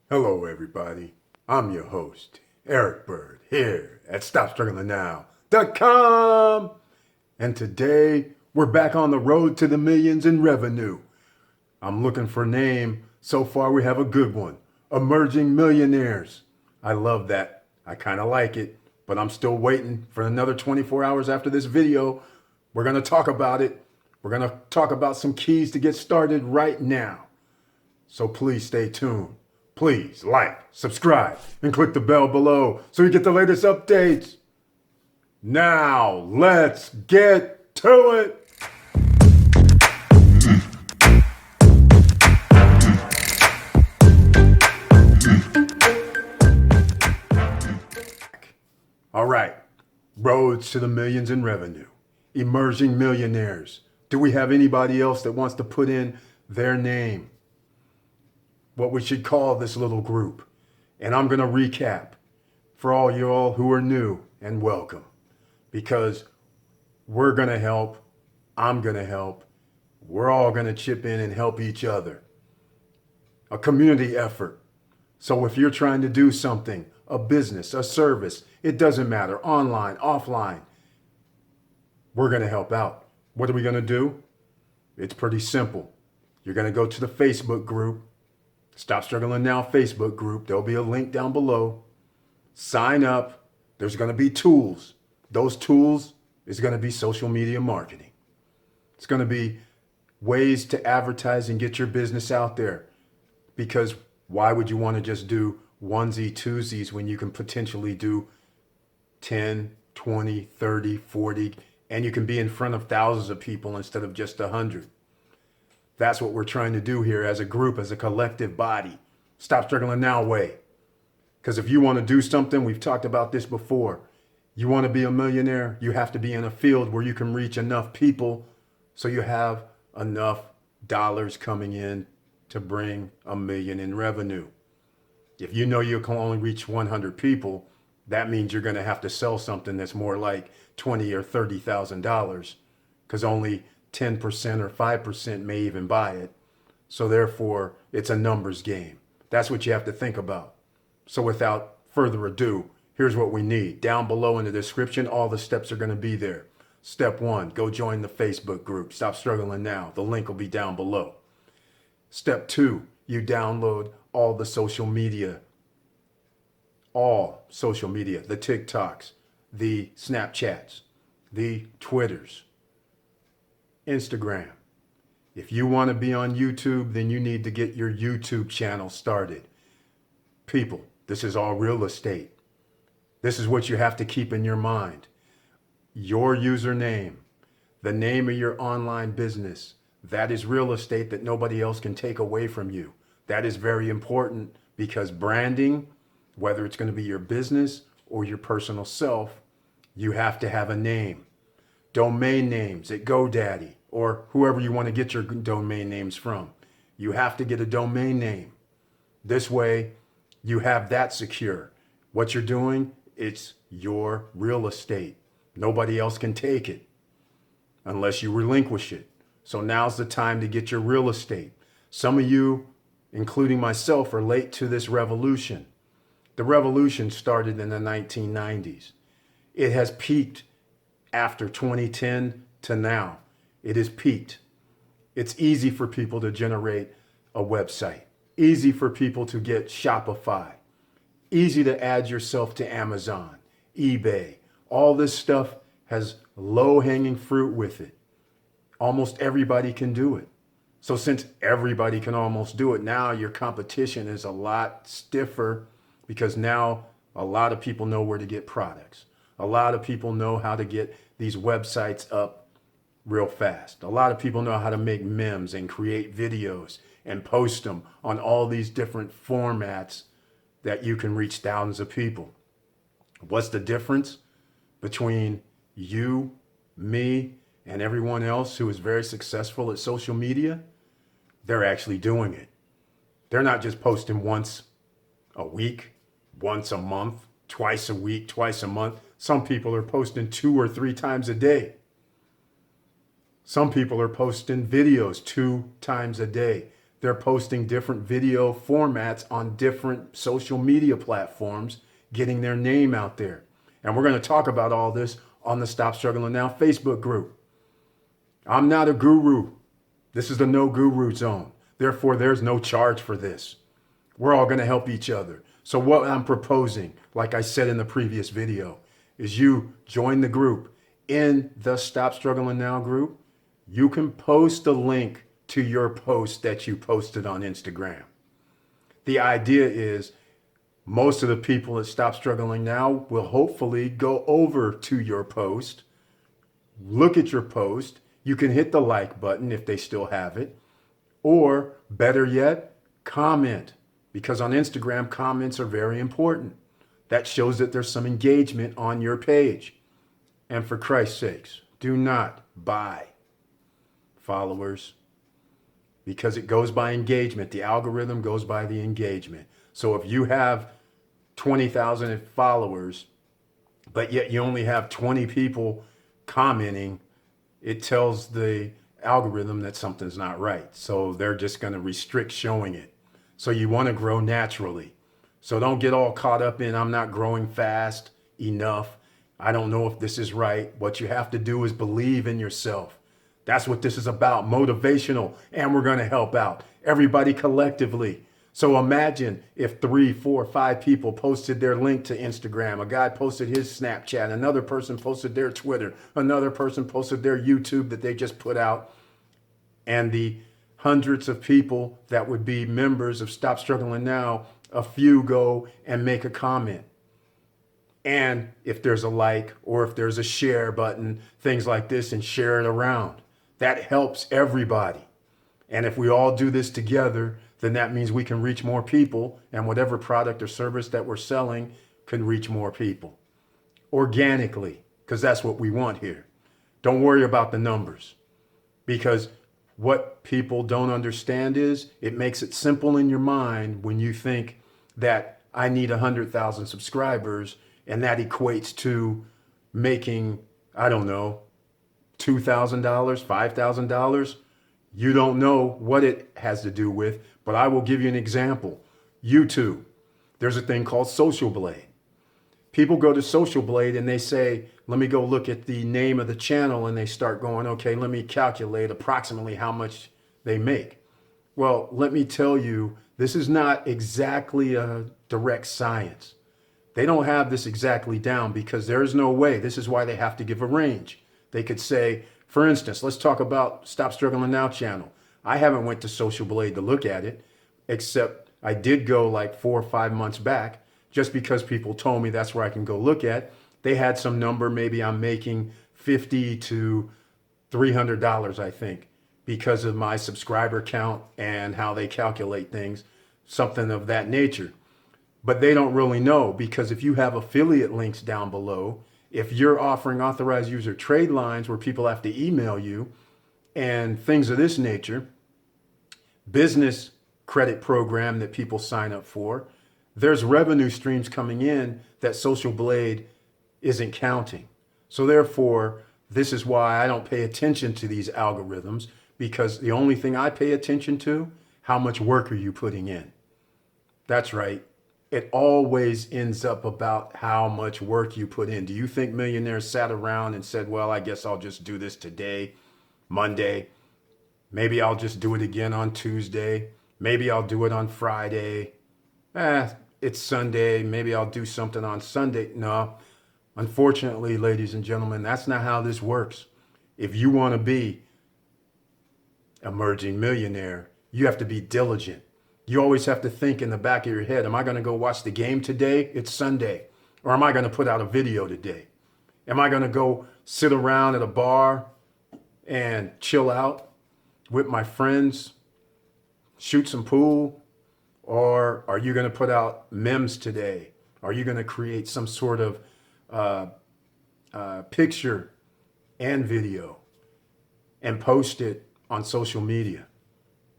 Hello, everybody. I'm your host, Eric Bird, here at StopStrugglingNow.com. And today, we're back on the road to the millions in revenue. I'm looking for a name. So far, we have a good one. Emerging Millionaires. I love that. I kind of like it, but I'm still waiting for another 24 hours after this video. We're going to talk about it. We're going to talk about some keys to get started right now. So please stay tuned. Please like, subscribe, and click the bell below so you get the latest updates. Now, let's get to it. All right, roads to the millions in revenue. Emerging millionaires. Do we have anybody else that wants to put in their name? What we should call this little group. And I'm going to recap for all you all who are new and welcome, because we're going to help. I'm going to help. We're all going to chip in and help each other. A community effort. So if you're trying to do something, a business, a service, it doesn't matter, online, offline, we're going to help out. What are we going to do? It's pretty simple. You're going to go to the Facebook group, Stop Struggling Now Facebook group. There'll be a link down below. Sign up. There's going to be tools. Those tools is going to be social media marketing. It's going to be ways to advertise and get your business out there. Because why would you want to just do onesie, twosies when you can potentially do 10, 20, 30, 40, and you can be in front of thousands of people instead of just 100. That's what we're trying to do here as a group, as a collective body. Stop Struggling Now way. Because if you want to do something, we've talked about this before. You want to be a millionaire, you have to be in a field where you can reach enough people so you have enough dollars coming in to bring $1 million in revenue. If you know you can only reach 100 people, that means you're going to have to sell something that's more like $20,000 or $30,000, because only 10% or 5% may even buy it. So therefore, it's a numbers game. That's what you have to think about. So without further ado, here's what we need. Down below in the description, all the steps are going to be there. Step 1, go join the Facebook group. Stop Struggling Now. The link will be down below. Step 2, you download all the social media. All social media. The TikToks, the Snapchats, the Twitters, Instagram. If you want to be on YouTube, then you need to get your YouTube channel started. People, this is all real estate. This is what you have to keep in your mind. Your username, the name of your online business, that is real estate that nobody else can take away from you. That is very important, because branding, whether it's going to be your business or your personal self, you have to have a name. Domain names at GoDaddy or whoever you want to get your domain names from. You have to get a domain name. This way, you have that secure. What you're doing, it's your real estate. Nobody else can take it unless you relinquish it. So now's the time to get your real estate. Some of you, including myself, are late to this revolution. The revolution started in the 1990s. It has peaked after 2010 to now. It has peaked. It's easy for people to generate a website. Easy for people to get Shopify. Easy to add yourself to Amazon, eBay. All this stuff has low-hanging fruit with it. Almost everybody can do it. So since everybody can almost do it, now your competition is a lot stiffer, because now a lot of people know where to get products. A lot of people know how to get these websites up real fast. A lot of people know how to make memes and create videos and post them on all these different formats that you can reach thousands of people. What's the difference between you, me, and everyone else who is very successful at social media? They're actually doing it. They're not just posting once a week, once a month, twice a week, twice a month. Some people are posting 2 or 3 times a day. Some people are posting videos 2 times a day. They're posting different video formats on different social media platforms, getting their name out there. And we're going to talk about all this on the Stop Struggling Now Facebook group. I'm not a guru. This is the no guru zone. Therefore, there's no charge for this. We're all going to help each other. So what I'm proposing, like I said in the previous video, is you join the group. In the Stop Struggling Now group, you can post a link to your post that you posted on Instagram. The idea is most of the people that Stop Struggling Now will hopefully go over to your post, look at your post. You can hit the like button if they still have it, or better yet, comment, because on Instagram, comments are very important. That shows that there's some engagement on your page. And for Christ's sakes, do not buy followers, because it goes by engagement. The algorithm goes by the engagement. So if you have 20,000 followers, but yet you only have 20 people commenting, it tells the algorithm that something's not right. So they're just going to restrict showing it. So you want to grow naturally. So don't get all caught up in, I'm not growing fast enough. I don't know if this is right. What you have to do is believe in yourself. That's what this is about, motivational, and we're going to help out everybody collectively. So imagine if 3, 4, 5 people posted their link to Instagram. A guy posted his Snapchat. Another person posted their Twitter. Another person posted their YouTube that they just put out. And the hundreds of people that would be members of Stop Struggling Now, a few go and make a comment. And if there's a like or if there's a share button, things like this, and share it around. That helps everybody. And if we all do this together, then that means we can reach more people, and whatever product or service that we're selling can reach more people organically, because that's what we want here. Don't worry about the numbers, because what people don't understand is it makes it simple in your mind when you think that I need 100,000 subscribers and that equates to making, I don't know, $2,000, $5,000. You don't know what it has to do with, but I will give you an example. YouTube, there's a thing called Social Blade. People go to Social Blade and they say, let me go look at the name of the channel, and they start going, okay, let me calculate approximately how much they make. Well, let me tell you, this is not exactly a direct science. They don't have this exactly down because there is no way. This is why they have to give a range. They could say, for instance, let's talk about Stop Struggling Now channel. I haven't went to Social Blade to look at it, except I did go like 4 or 5 months back, just because people told me that's where I can go look at. They had some number, maybe I'm making $50 to $300, I think, because of my subscriber count and how they calculate things, something of that nature. But they don't really know, because if you have affiliate links down below, if you're offering authorized user trade lines where people have to email you and things of this nature, business credit program that people sign up for, there's revenue streams coming in that Social Blade isn't counting. So therefore, this is why I don't pay attention to these algorithms, because the only thing I pay attention to, how much work are you putting in? That's right. It always ends up about how much work you put in. Do you think Millionaires sat around and said, well, I guess I'll just do this today, Monday. Maybe I'll just do it again on Tuesday. Maybe I'll do it on Friday. It's Sunday. Maybe I'll do something on Sunday. No, unfortunately, ladies and gentlemen, that's not how this works. If you want to be emerging millionaire, you have to be diligent. You always have to think in the back of your head, am I going to go watch the game today? It's Sunday. Or am I going to put out a video today? Am I going to go sit around at a bar and chill out with my friends, shoot some pool? Or are you going to put out memes today? Are you going to create some sort of picture and video and post it on social media?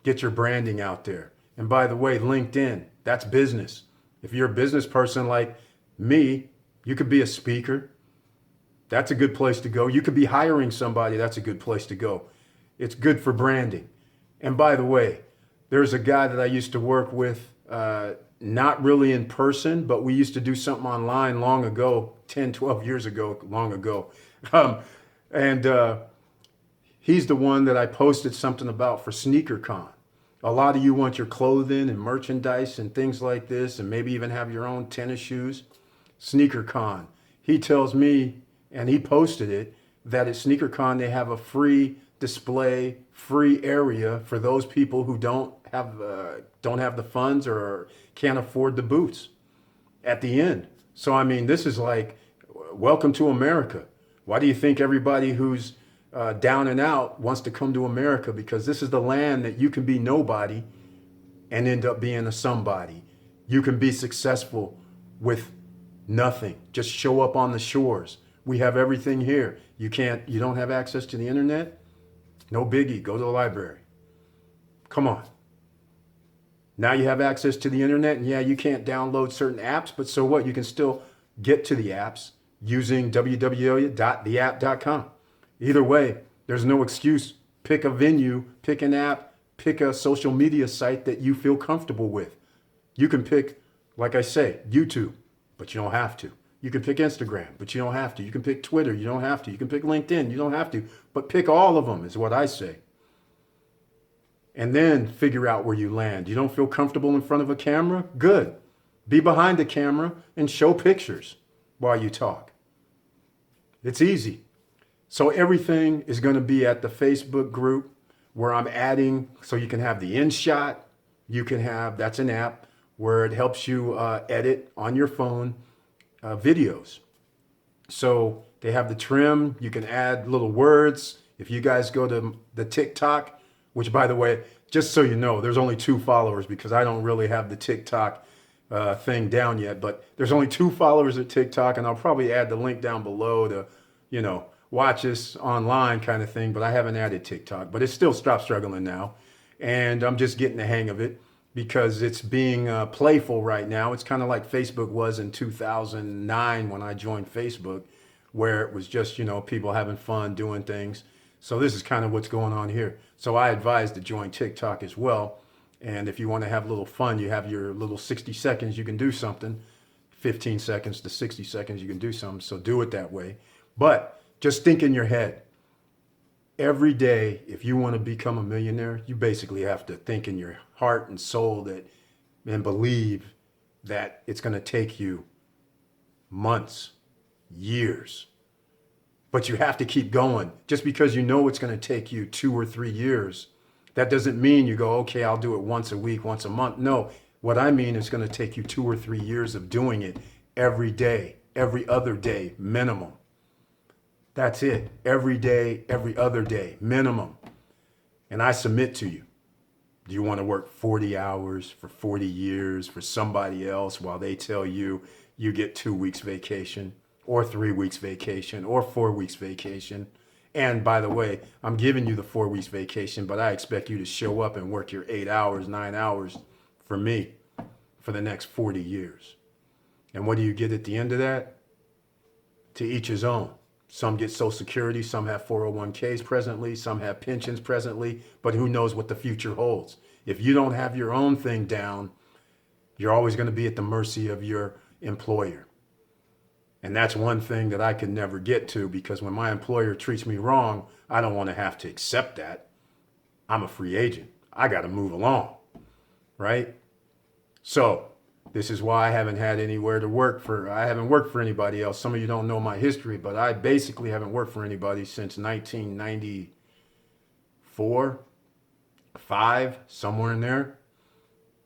Get your branding out there. And by the way, LinkedIn, that's business. If you're a business person like me, you could be a speaker. That's a good place to go. You could be hiring somebody. That's a good place to go. It's good for branding. And by the way, There's a guy that I used to work with, not really in person, but we used to do something online long ago, 10, 12 years ago, long ago. Um, and he's the one that I posted something about for SneakerCon. A lot of you want your clothing and merchandise and things like this, and maybe even have your own tennis shoes. SneakerCon. He tells me, and he posted it, that at SneakerCon they have a free display, free area for those people who don't have the funds or can't afford the boots at the end. So I mean, this is like, welcome to America. Why do you think everybody who's down and out wants to come to America? Because this is the land that you can be nobody and end up being a somebody. You can be successful with nothing. Just show up on the shores. We have everything here. You don't have access to the internet? No biggie. Go to the library. Come on. Now you have access to the internet, and yeah, you can't download certain apps, but so what? You can still get to the apps using www.theapp.com. Either way, there's no excuse. Pick a venue, pick an app, pick a social media site that you feel comfortable with. You can pick, like I say, YouTube, but you don't have to. You can pick Instagram, but you don't have to. You can pick Twitter, you don't have to. You can pick LinkedIn, you don't have to. But pick all of them is what I say. And then figure out where you land. You don't feel comfortable in front of a camera? Good. Be behind the camera and show pictures while you talk. It's easy. So everything is going to be at the Facebook group where I'm adding, so you can have the InShot. That's an app where it helps you edit on your phone videos. So they have the trim. You can add little words. If you guys go to the TikTok, which by the way, just so you know, there's only 2 followers because I don't really have the TikTok thing down yet, but there's only 2 followers at TikTok, and I'll probably add the link down below to, watch this online kind of thing, but I haven't added TikTok, but it's still Stop Struggling now. And I'm just getting the hang of it because it's being playful right now. It's kind of like Facebook was in 2009 when I joined Facebook, where it was just, people having fun doing things. So this is kind of what's going on here. So I advise to join TikTok as well. And if you want to have a little fun, you have your little 60 seconds, you can do something. 15 seconds to 60 seconds, you can do something. So do it that way. But just think in your head. Every day, if you want to become a millionaire, you basically have to think in your heart and soul and believe that it's going to take you months, years. But you have to keep going. Just because you know it's going to take you 2 or 3 years, that doesn't mean you go, okay, I'll do it once a week, once a month. No, what I mean is going to take you 2 or 3 years of doing it every day, every other day, minimum. That's it. Every day, every other day, minimum. And I submit to you. Do you want to work 40 hours for 40 years for somebody else while they tell you you get 2 weeks vacation or 3 weeks vacation or 4 weeks vacation? And by the way, I'm giving you the 4 weeks vacation, but I expect you to show up and work your 8 hours, 9 hours for me for the next 40 years. And what do you get at the end of that? To each his own. Some get Social Security, some have 401ks presently, some have pensions presently, but who knows what the future holds. If you don't have your own thing down, you're always going to be at the mercy of your employer. And that's one thing that I could never get to, because when my employer treats me wrong, I don't want to have to accept that. I'm a free agent. I got to move along, right? So this is why I haven't had anywhere to work for. I haven't worked for anybody else. Some of you don't know my history, but I basically haven't worked for anybody since 1994, 5, somewhere in there.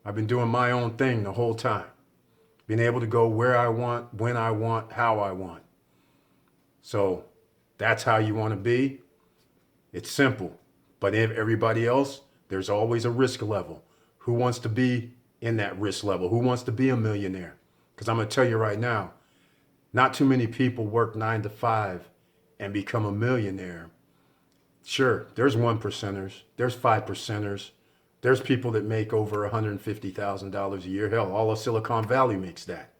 I've been doing my own thing the whole time. Being able to go where I want, when I want, how I want. So that's how you want to be. It's simple. But if everybody else, there's always a risk level. Who wants to be in that risk level? Who wants to be a millionaire? Because I'm going to tell you right now, not too many people work 9 to 5 and become a millionaire. Sure, there's 1%ers, there's 5%ers, there's people that make over $150,000 a year. Hell, all of Silicon Valley makes that.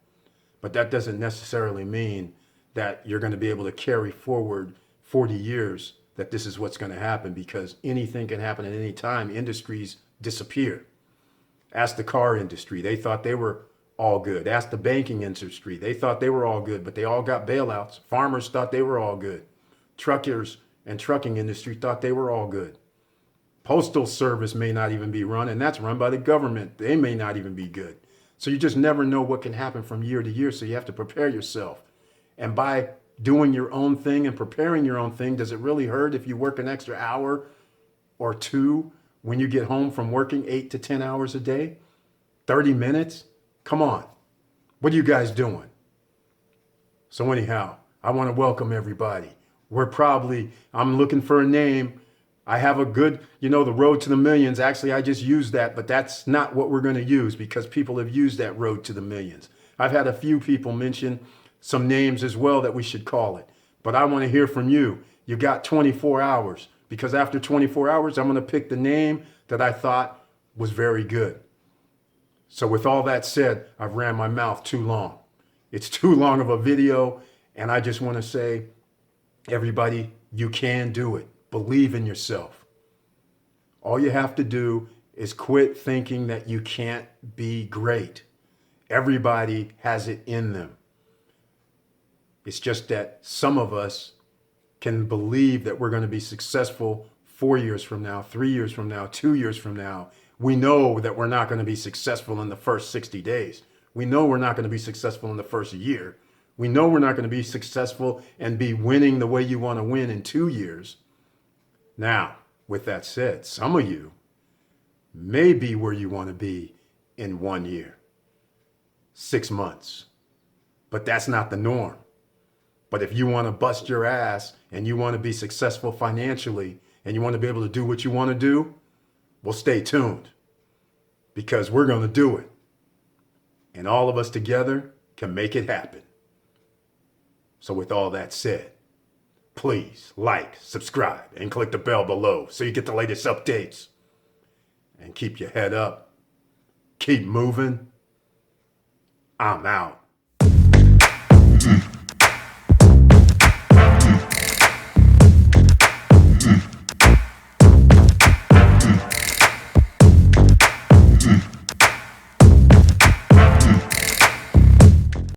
But that doesn't necessarily mean that you're going to be able to carry forward 40 years that this is what's going to happen, because anything can happen at any time. Industries disappear. Ask the car industry. They thought they were all good. Ask the banking industry. They thought they were all good, but they all got bailouts. Farmers thought they were all good. Truckers and trucking industry thought they were all good. Postal service may not even be run, and that's run by the government. They may not even be good. So you just never know what can happen from year to year. So you have to prepare yourself. And by doing your own thing and preparing your own thing, does it really hurt if you work an extra hour or two when you get home from working 8 to 10 hours a day? 30 minutes? Come on. What are you guys doing? So anyhow, I want to welcome everybody. I'm looking for a name. I have a good, the road to the millions. Actually, I just used that, but that's not what we're going to use because people have used that road to the millions. I've had a few people mention some names as well that we should call it, but I want to hear from you. You got 24 hours because after 24 hours, I'm going to pick the name that I thought was very good. So with all that said, I've ran my mouth too long. It's too long of a video, and I just want to say, everybody, you can do it. Believe in yourself. All you have to do is quit thinking that you can't be great. Everybody has it in them. It's just that some of us can believe that we're going to be successful 4 years from now, 3 years from now, 2 years from now. We know that we're not going to be successful in the first 60 days. We know we're not going to be successful in the first year. We know we're not going to be successful and be winning the way you want to win in 2 years. Now, with that said, some of you may be where you want to be in 1 year, 6 months, but that's not the norm. But if you want to bust your ass and you want to be successful financially and you want to be able to do what you want to do, well, stay tuned because we're going to do it. And all of us together can make it happen. So with all that said, please like, subscribe, and click the bell below so you get the latest updates. And keep your head up. Keep moving. I'm out.